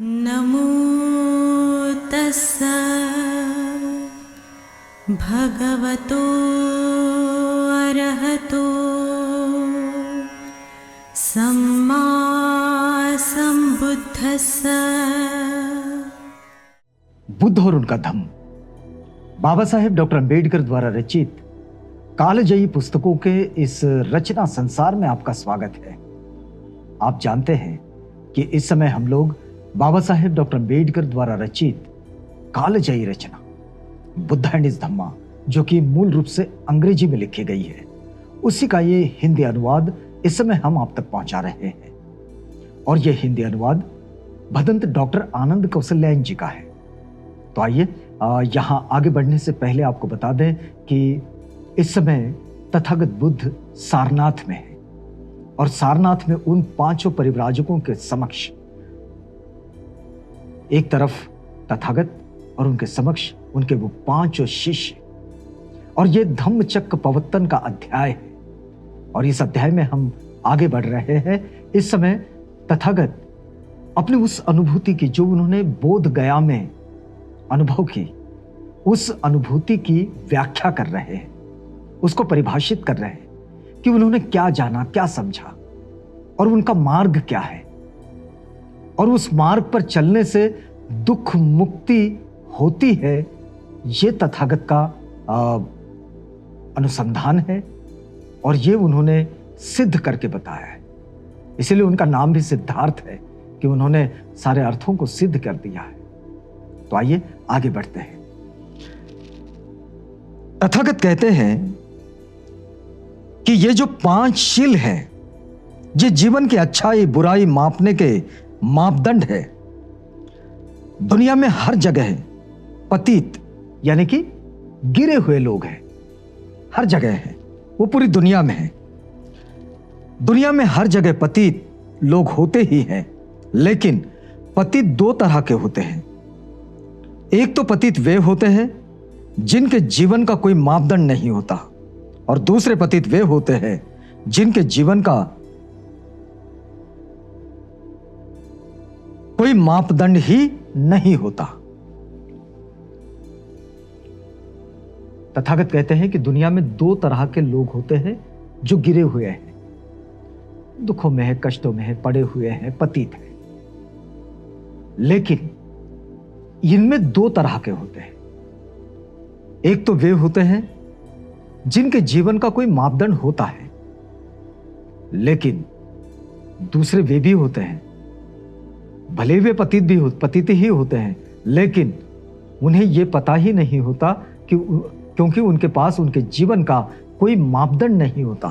नमो तस्सा भगवतो अरहतो सम्मा संबुद्धस्सा। बुद्ध और उनका धम्म बाबा साहेब डॉक्टर अंबेडकर द्वारा रचित कालजयी पुस्तकों के इस रचना संसार में आपका स्वागत है। आप जानते हैं कि इस समय हम लोग बाबा साहेब डॉक्टर अंबेडकर द्वारा रचित कालजयी रचना बुद्ध एंड हिज धम्मा, जो कि मूल रूप से अंग्रेजी में लिखी गई है, उसी का ये हिंदी अनुवाद इस समय हम आप तक पहुंचा रहे हैं। और यह हिंदी अनुवाद भदंत डॉक्टर आनंद कौशल्यायन जी का है। तो आइए यहाँ आगे बढ़ने से पहले आपको बता दें कि इस समय तथागत बुद्ध सारनाथ में है और सारनाथ में उन पांचों परिव्राजकों के समक्ष एक तरफ तथागत और उनके समक्ष उनके वो पांचों शिष्य, और ये धम्मचक्र प्रवर्तन का अध्याय है। और इस अध्याय में हम आगे बढ़ रहे हैं। इस समय तथागत अपनी उस अनुभूति की जो उन्होंने बोध गया में अनुभव की, उस अनुभूति की व्याख्या कर रहे हैं, उसको परिभाषित कर रहे हैं कि उन्होंने क्या जाना, क्या समझा और उनका मार्ग क्या है। और उस मार्ग पर चलने से दुख मुक्ति होती है, ये तथागत का अनुसंधान है और ये उन्होंने सिद्ध करके बताया है। इसलिए उनका नाम भी सिद्धार्थ है कि उन्होंने सारे अर्थों को सिद्ध कर दिया है। तो आइए आगे बढ़ते हैं। तथागत कहते हैं कि ये जो पांच शील हैं, ये जीवन की अच्छाई बुराई मापने के मापदंड है। दुनिया में हर जगह पतित यानी कि गिरे हुए लोग हैं, हर जगह है, वो पूरी दुनिया में है। दुनिया में हर जगह पतित लोग होते ही हैं, लेकिन पतित दो तरह के होते हैं। एक तो पतित वे होते हैं जिनके जीवन का कोई मापदंड नहीं होता, और दूसरे पतित वे होते हैं जिनके जीवन का कोई मापदंड ही नहीं होता। तथागत कहते हैं कि दुनिया में दो तरह के लोग होते हैं जो गिरे हुए हैं, दुखों में है, कष्टों में है, पड़े हुए हैं, पतित हैं। लेकिन इनमें दो तरह के होते हैं। एक तो वे होते हैं जिनके जीवन का कोई मापदंड होता है, लेकिन दूसरे वे भी होते हैं, भले वे पतित ही होते हैं, लेकिन उन्हें यह पता ही नहीं होता कि क्योंकि उनके पास उनके जीवन का कोई मापदंड नहीं होता।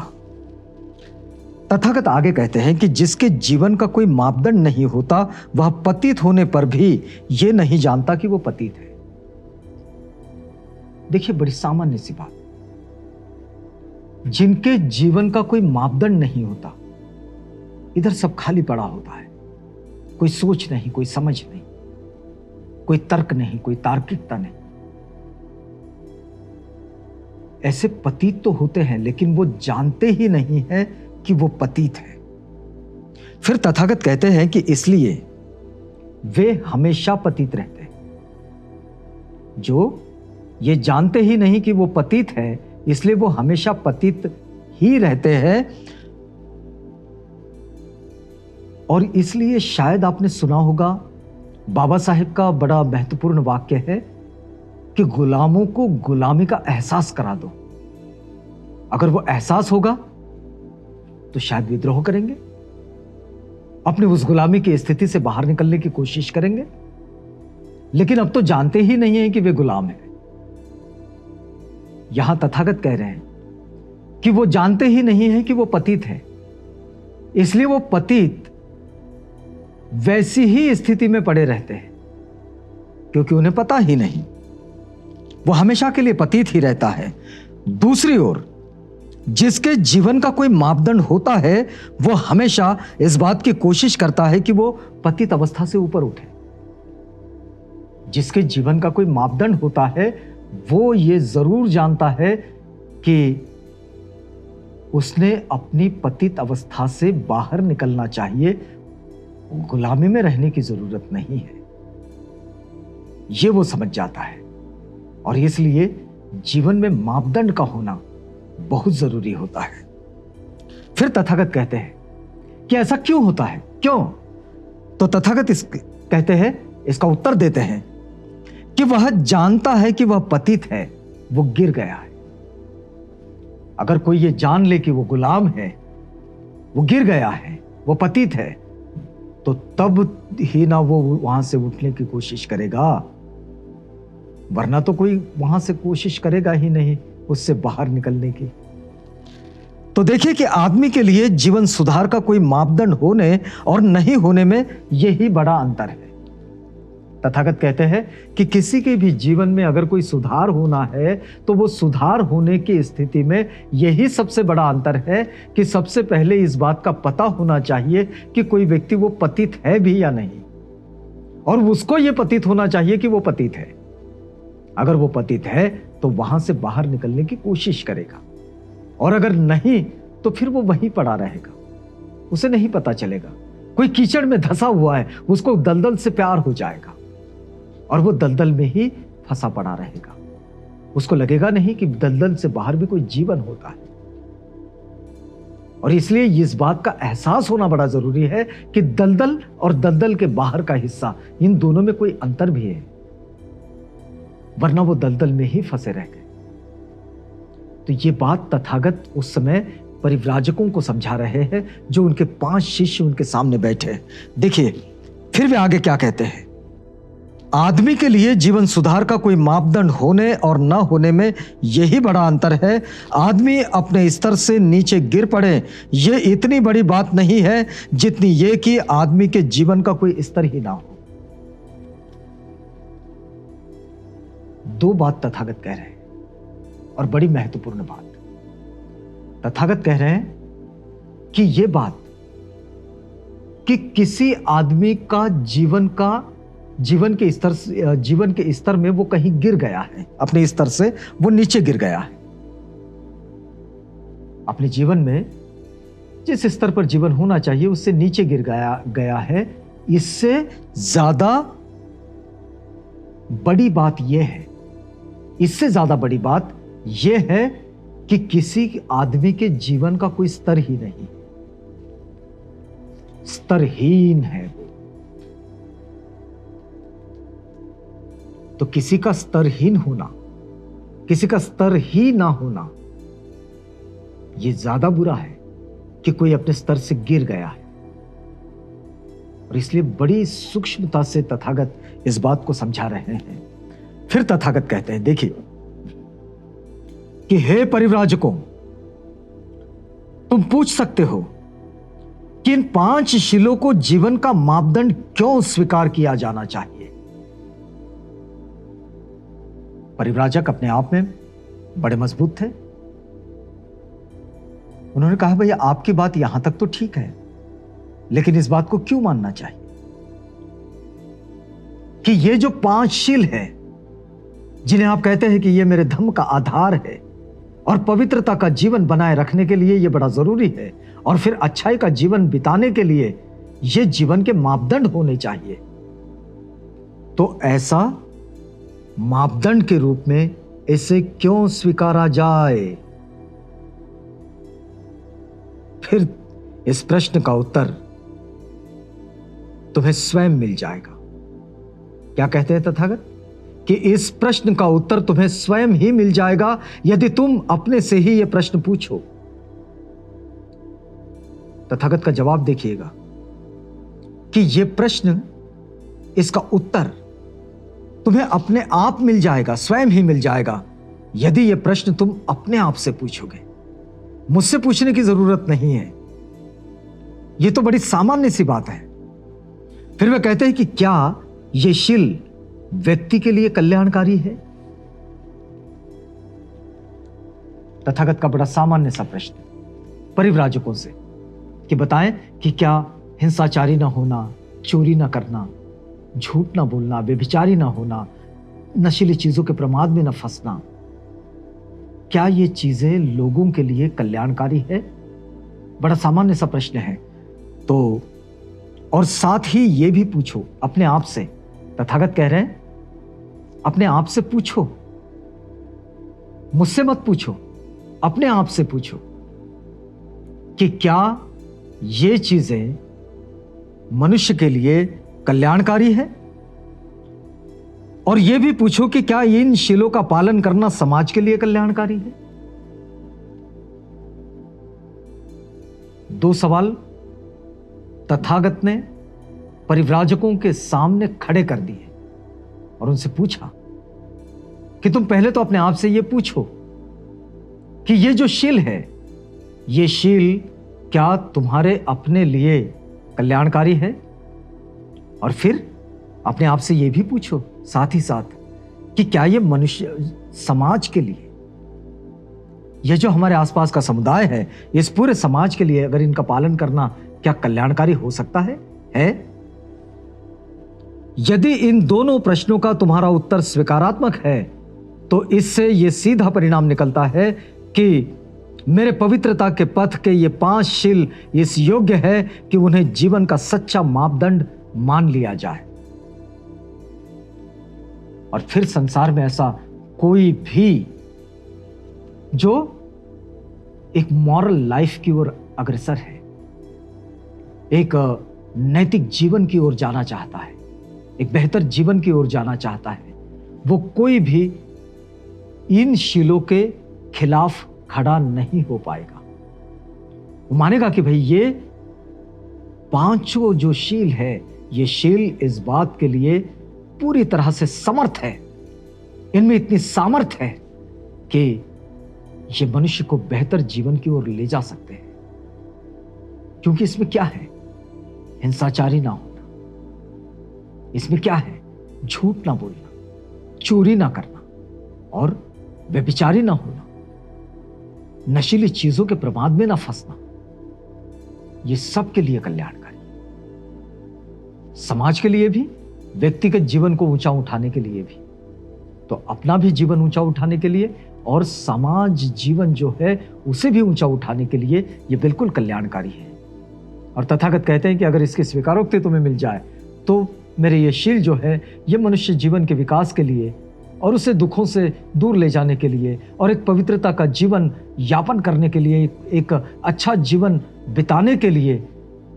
तथागत आगे कहते हैं कि जिसके जीवन का कोई मापदंड नहीं होता, वह पतित होने पर भी यह नहीं जानता कि वो पतित है। देखिए, बड़ी सामान्य सी बात, जिनके जीवन का कोई मापदंड नहीं होता, इधर सब खाली पड़ा होता है, कोई सोच नहीं, कोई समझ नहीं, कोई तर्क नहीं, कोई तार्किकता नहीं। ऐसे पतित तो होते हैं, लेकिन वो जानते ही नहीं है कि वो पतित है। फिर तथागत कहते हैं कि इसलिए वे हमेशा पतित रहते हैं। जो ये जानते ही नहीं कि वो पतित है, इसलिए वो हमेशा पतित ही रहते हैं। और इसलिए शायद आपने सुना होगा, बाबा साहेब का बड़ा महत्वपूर्ण वाक्य है कि गुलामों को गुलामी का एहसास करा दो। अगर वो एहसास होगा तो शायद विद्रोह करेंगे, अपने उस गुलामी की स्थिति से बाहर निकलने की कोशिश करेंगे। लेकिन अब तो जानते ही नहीं है कि वे गुलाम हैं। यहां तथागत कह रहे हैं कि वो जानते ही नहीं है कि वो पतित है, इसलिए वो पतित वैसी ही स्थिति में पड़े रहते हैं, क्योंकि उन्हें पता ही नहीं, वो हमेशा के लिए पतित ही रहता है। दूसरी ओर जिसके जीवन का कोई मापदंड होता है, वो हमेशा इस बात की कोशिश करता है कि वो पतित अवस्था से ऊपर उठे। जिसके जीवन का कोई मापदंड होता है, वो ये जरूर जानता है कि उसने अपनी पतित अवस्था से बाहर निकलना चाहिए, गुलामी में रहने की जरूरत नहीं है, ये वो समझ जाता है। और इसलिए जीवन में मापदंड का होना बहुत जरूरी होता है। फिर तथागत कहते हैं कि ऐसा क्यों होता है, क्यों? तो तथागत कहते हैं, इसका उत्तर देते हैं कि वह जानता है कि वह पतित है, वो गिर गया है। अगर कोई ये जान ले कि वो गुलाम है, वो गिर गया है, वो पतित है, तो तब ही ना वो वहां से उठने की कोशिश करेगा, वरना तो कोई वहां से कोशिश करेगा ही नहीं उससे बाहर निकलने की। तो देखिए कि आदमी के लिए जीवन सुधार का कोई मापदंड होने और नहीं होने में यही बड़ा अंतर है। तथागत कहते हैं कि किसी के भी जीवन में अगर कोई सुधार होना है तो वो सुधार होने की स्थिति में यही सबसे बड़ा अंतर है कि सबसे पहले इस बात का पता होना चाहिए कि कोई व्यक्ति वो पतित है भी या नहीं, और उसको ये पतित होना चाहिए कि वो पतित है। अगर वो पतित है तो वहां से बाहर निकलने की कोशिश करेगा, और अगर नहीं तो फिर वो वहीं पड़ा रहेगा, उसे नहीं पता चलेगा। कोई कीचड़ में धंसा हुआ है, उसको दलदल से प्यार हो जाएगा और वो दलदल में ही फंसा पड़ा रहेगा। उसको लगेगा नहीं कि दलदल से बाहर भी कोई जीवन होता है। और इसलिए इस बात का एहसास होना बड़ा जरूरी है कि दलदल और दलदल के बाहर का हिस्सा, इन दोनों में कोई अंतर भी है, वरना वो दलदल में ही फंसे रह गए। तो ये बात तथागत उस समय परिव्राजकों को समझा रहे हैं जो उनके 5 शिष्य उनके सामने बैठे हैं। देखिए फिर वे आगे क्या कहते हैं। आदमी के लिए जीवन सुधार का कोई मापदंड होने और न होने में यही बड़ा अंतर है। आदमी अपने स्तर से नीचे गिर पड़े, ये इतनी बड़ी बात नहीं है जितनी ये कि आदमी के जीवन का कोई स्तर ही ना हो। 2 बात तथागत कह रहे हैं और बड़ी महत्वपूर्ण बात। तथागत कह रहे हैं कि यह बात कि किसी आदमी का जीवन के स्तर में वो कहीं गिर गया है, अपने स्तर से वो नीचे गिर गया है। अपने जीवन में जिस स्तर पर जीवन होना चाहिए उससे नीचे गिर गया है। इससे ज्यादा बड़ी बात यह है, इससे ज्यादा बड़ी बात यह है कि किसी आदमी के जीवन का कोई स्तर ही नहीं, स्तरहीन है वो। तो किसी का स्तरहीन होना, किसी का स्तर ही ना होना, यह ज्यादा बुरा है कि कोई अपने स्तर से गिर गया है। और इसलिए बड़ी सूक्ष्मता से तथागत इस बात को समझा रहे हैं। फिर तथागत कहते हैं, देखिए कि हे परिव्राजकों, तुम पूछ सकते हो कि इन 5 शिलों को जीवन का मापदंड क्यों स्वीकार किया जाना चाहिए। परिव्राजक अपने आप में बड़े मजबूत थे। उन्होंने कहा, भैया आपकी बात यहां तक तो ठीक है, लेकिन इस बात को क्यों मानना चाहिए कि ये जो 5 शील है जिन्हें आप कहते हैं कि ये मेरे धर्म का आधार है और पवित्रता का जीवन बनाए रखने के लिए ये बड़ा जरूरी है, और फिर अच्छाई का जीवन बिताने के लिए ये जीवन के मापदंड होने चाहिए, तो ऐसा मापदंड के रूप में इसे क्यों स्वीकारा जाए। फिर इस प्रश्न का उत्तर तुम्हें स्वयं मिल जाएगा। क्या कहते हैं तथागत कि इस प्रश्न का उत्तर तुम्हें स्वयं ही मिल जाएगा यदि तुम अपने से ही यह प्रश्न पूछो। तथागत का जवाब देखिएगा कि यह प्रश्न, इसका उत्तर तुम्हें अपने आप मिल जाएगा, स्वयं ही मिल जाएगा, यदि यह प्रश्न तुम अपने आप से पूछोगे। मुझसे पूछने की जरूरत नहीं है। यह तो बड़ी सामान्य सी बात है। फिर वे कहते हैं कि क्या यह शील व्यक्ति के लिए कल्याणकारी है। तथागत का बड़ा सामान्य सा प्रश्न परिव्राजकों से कि बताएं कि क्या हिंसाचारी ना होना, चोरी ना करना, झूठ ना बोलना, व्यभिचारी ना होना, नशीली चीजों के प्रमाद में ना फंसना, क्या ये चीजें लोगों के लिए कल्याणकारी है। बड़ा सामान्य सा प्रश्न है। तो और साथ ही ये भी पूछो अपने आप से, तथागत कह रहे हैं अपने आप से पूछो, मुझसे मत पूछो, अपने आप से पूछो कि क्या ये चीजें मनुष्य के लिए कल्याणकारी है, और यह भी पूछो कि क्या इन शीलों का पालन करना समाज के लिए कल्याणकारी है। 2 सवाल तथागत ने परिव्राजकों के सामने खड़े कर दिए और उनसे पूछा कि तुम पहले तो अपने आप से यह पूछो कि यह जो शील है, यह शील क्या तुम्हारे अपने लिए कल्याणकारी है, और फिर अपने आप से यह भी पूछो साथ ही साथ कि क्या यह मनुष्य समाज के लिए, यह जो हमारे आसपास का समुदाय है, इस पूरे समाज के लिए अगर इनका पालन करना क्या कल्याणकारी हो सकता है? यदि इन दोनों प्रश्नों का तुम्हारा उत्तर स्वीकारात्मक है तो इससे यह सीधा परिणाम निकलता है कि मेरे पवित्रता के पथ के ये 5 शील इस योग्य है कि उन्हें जीवन का सच्चा मापदंड मान लिया जाए। और फिर संसार में ऐसा कोई भी जो एक मॉरल लाइफ की ओर अग्रसर है, एक नैतिक जीवन की ओर जाना चाहता है, एक बेहतर जीवन की ओर जाना चाहता है, वो कोई भी इन शीलों के खिलाफ खड़ा नहीं हो पाएगा। वो मानेगा कि भाई ये 5 जो शील है, ये शील इस बात के लिए पूरी तरह से समर्थ है, इनमें इतनी सामर्थ्य है कि ये मनुष्य को बेहतर जीवन की ओर ले जा सकते हैं। क्योंकि इसमें क्या है? हिंसाचारी ना होना, इसमें क्या है? झूठ ना बोलना, चोरी ना करना और व्यभिचारी ना होना, नशीली चीजों के प्रमाद में ना फंसना। ये सब के लिए कल्याणकारी, समाज के लिए भी, व्यक्तिगत जीवन को ऊंचा उठाने के लिए भी, तो अपना भी जीवन ऊंचा उठाने के लिए और समाज जीवन जो है उसे भी ऊंचा उठाने के लिए ये बिल्कुल कल्याणकारी है। और तथागत कहते हैं कि अगर इसकी स्वीकारोक्ति तुम्हें मिल जाए तो मेरे ये शील जो है ये मनुष्य जीवन के विकास के लिए और उसे दुखों से दूर ले जाने के लिए और एक पवित्रता का जीवन यापन करने के लिए, एक अच्छा जीवन बिताने के लिए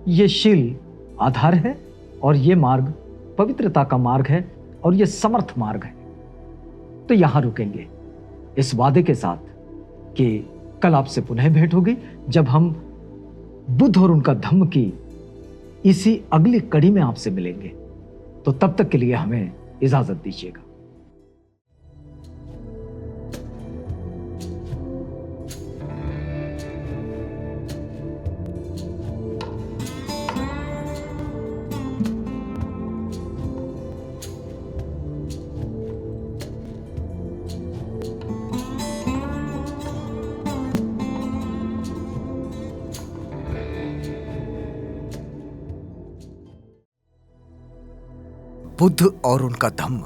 ये शील आधार है, और ये मार्ग पवित्रता का मार्ग है और ये समर्थ मार्ग है। तो यहां रुकेंगे इस वादे के साथ कि कल आपसे पुनः भेंट होगी जब हम बुद्ध और उनका धम्म की इसी अगली कड़ी में आपसे मिलेंगे। तो तब तक के लिए हमें इजाजत दीजिएगा। बुद्ध और उनका धम्म